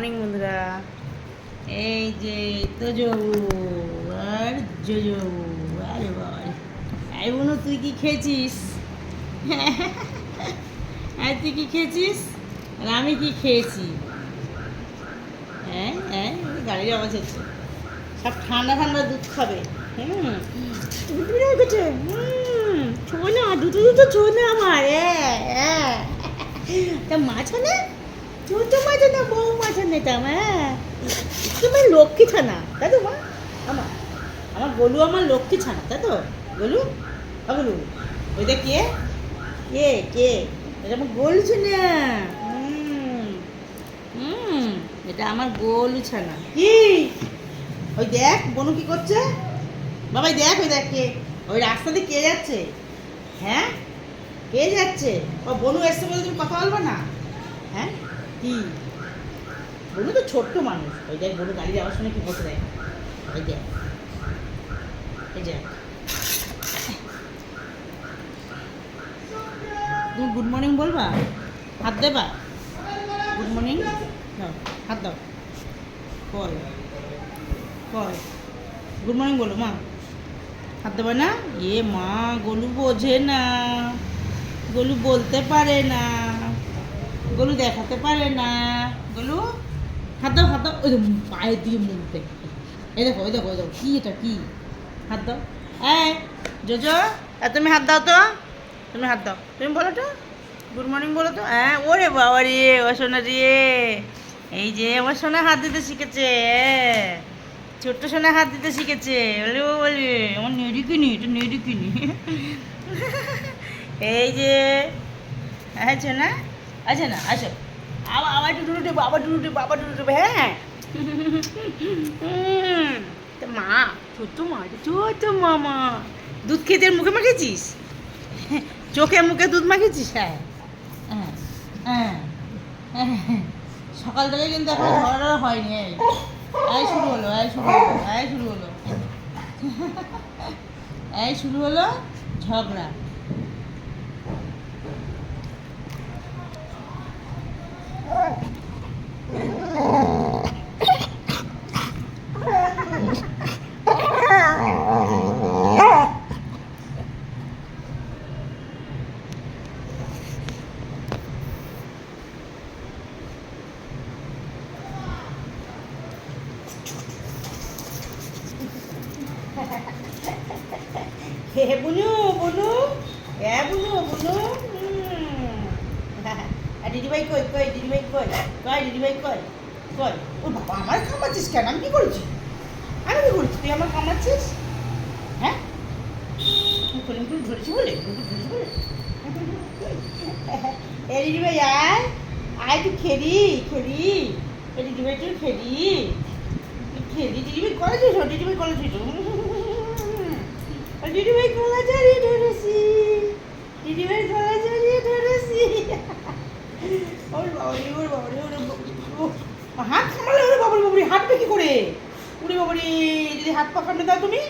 Morning বন্ধুরা। এই যে তোজবু আর জোজবু। আরে বাবা, এই বোনু তুই কি খেয়েছিস? আর তুই কি খেয়েছিস আর আমি কি খেয়েছি? হ্যাঁ হ্যাঁ, গাড়ির আওয়াজ হচ্ছে। সব ঠান্ডা ঠান্ডা দুধ খাবে। ছো না, দুটো দুটো ছো না আমার। তা মাছ না, ছোট মাছ না, বউ মাছ নিতাম। হ্যাঁ, তুমি লক্ষ্মী ছানা তাই তো মা? আমার আমার গোলু আমার লক্ষ্মী ছানা তাই তো? গোলু, গোলু, ওইটা কে? কে কে? এটা আমার গোলু ছানা। হুম, এটা আমার গোলু ছানা। কি ওই দেখ বনু কি করছে? বাবাই দেখ, ওই দেখ কে, ওই রাস্তা দিয়ে কে যাচ্ছে? হ্যাঁ, কে যাচ্ছে? ও বনু এসছে বলে তুমি কথা বলবে না? হ্যাঁ, কি বনু তো ছোট্ট মানুষ। ওই দেখ বনু গাড়ি যাওয়ার সময় কি বসে দেখ, ওই দেখ, এই দেখ। তুমি গুড মর্নিং বলবা? হাত দেবা? গুড মর্নিং দাও, হাত দাও। কয় কয় গুড মর্নিং বলো মা। হাত দেবে না? এ মা, গোলু বোঝে না, গোলু বলতে পারে না, গোলু দেখাতে পারে না। গোলু হাত দাও, হাত দাও। ওই পায়ের দিয়ে মুখ দেখ। এই দেখো, ওই দেখো, ওই দেখো, কি এটা কি? হাত দাও। এই জোজো, তুমি হাত দাও তো, তুমি হাত দাও, তুমি বলো তো গুড মর্নিং বলো তো। হ্যাঁ, ওরে বাবা রে, ও সোনা রে, এই যে আমার সোনা হাত দিতে শিখেছে। ছোট্ট সোনা হাত দিতে শিখেছে। বলে ও বলে আমার নেড়ি কিনি, এটা নেড়ি কিনি। এই যে, আচ্ছা না, আচ্ছা না, আসো। আবার টুটু দেবো, আবার টুটু দেবো, আবার টুটু দেবো। হ্যাঁ, তা মা, ছোট্ট মা, ছোট্ট মামা, দুধ খেতে মুখে মাখিয়েছিস? চোখে মুখে দুধ মাখিয়েছিস? হ্যাঁ হ্যাঁ হ্যাঁ। সকাল থেকে কিন্তু এখন ঝড় হয়নি। এই শুরু হলো, এই শুরু হলো, এই শুরু হলো, এই শুরু হলো ঝগড়া। হে বুনু, বুনু, এ বুনু, বুনু। দিদিভাই কই, কই দিদিভাই কই, কই দিদিভাই কই, কই? ও বাবা, আমার কামাচ্ছিস কেন? আমি কি করেছি? আমি কি করেছি তুই আমার কামাচ্ছিস? হ্যাঁ, তুই ধরেছি বলে, ধরেছি বলে। এ দিদিভাই আয়, আয় তুই খেলি, খেলি। এ দিদিভাই তুই খেলি, খেলি। দিদিভাই কলেছিস, দিদিভাই কলেছিস। দিদিভাই গলা জড়িয়ে ধরেছি, দিদিভাই গলা জড়িয়ে ধরেছি। ওর বাবারি, ওর বাবারি, ওর হাত সামলালে ওরে বাবারি, বাবারি হাঁটবে কি করে? উড়ে বাবারি, যদি হাত পা কামড়ে দাও তুমি,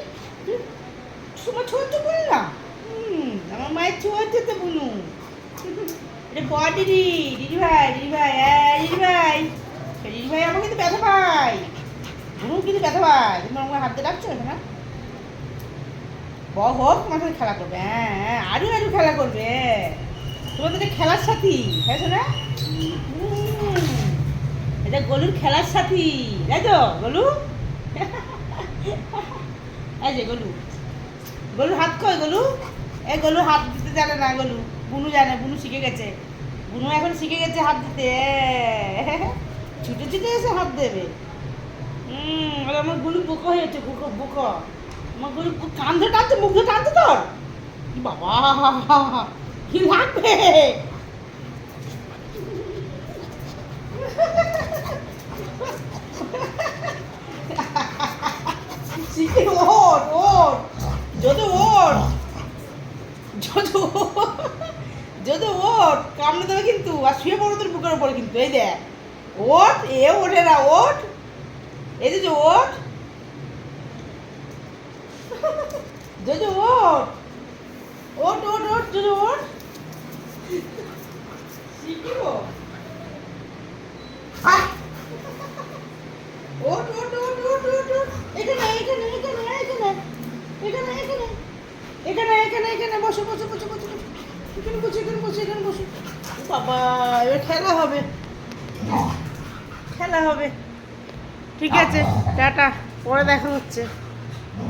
তোমার ছোট বল না। আমার মায়ের ছোট তো বুনু। এটা বড় দিদি, দিদিভাই, দিদিভাই, দিদিভাই, দিদিভাই আমার কিন্তু ব্যথা পাই, বুনু কিন্তু ব্যথা পাই। তুমি আমার হাত দিয়ে রাখছো না? বড় হোক তোমার সাথে খেলা করবে। হ্যাঁ, আরও আরও খেলা করবে। তোমাদের খেলার সাথী, হ্যাঁ শোনা? এটা গলুর খেলার সাথী, তাই তো গলু? এই যে গলু, গলুর হাত কই গলু? এই গলু হাত দিতে জানে না গলু, বুনু জানে, বুনু শিখে গেছে। বুনু এখন শিখে গেছে হাত দিতে। ছুটে ছুটে এসে হাত দেবে। আর আমার গলু বুকো হয়েছে, বুকো বুকো। আমার গলু কান ধরে টানছে, মুখ ধরে টানছে তোর। বাবা, কি লাগবে? শিখে ওঠ, ওঠ, যত ওঠ, যত যত ওঠ, কামড়ে দেবে কিন্তু। আর শুয়ে পড়ো তোর বুকের উপরে কিন্তু। এই দেখ, ওঠ, এ ওঠে না, ওঠ, এই যে ওঠ, যত ওঠ, ওঠ, ওঠ, ওঠ, যত ওঠ। শিখিব বসো বসো বসো বসো বসো। এখানে বসো এখানে বসো এখানে বসো। বাবা এবার খেলা হবে, খেলা হবে। ঠিক আছে, টাটা, পরে দেখা হচ্ছে।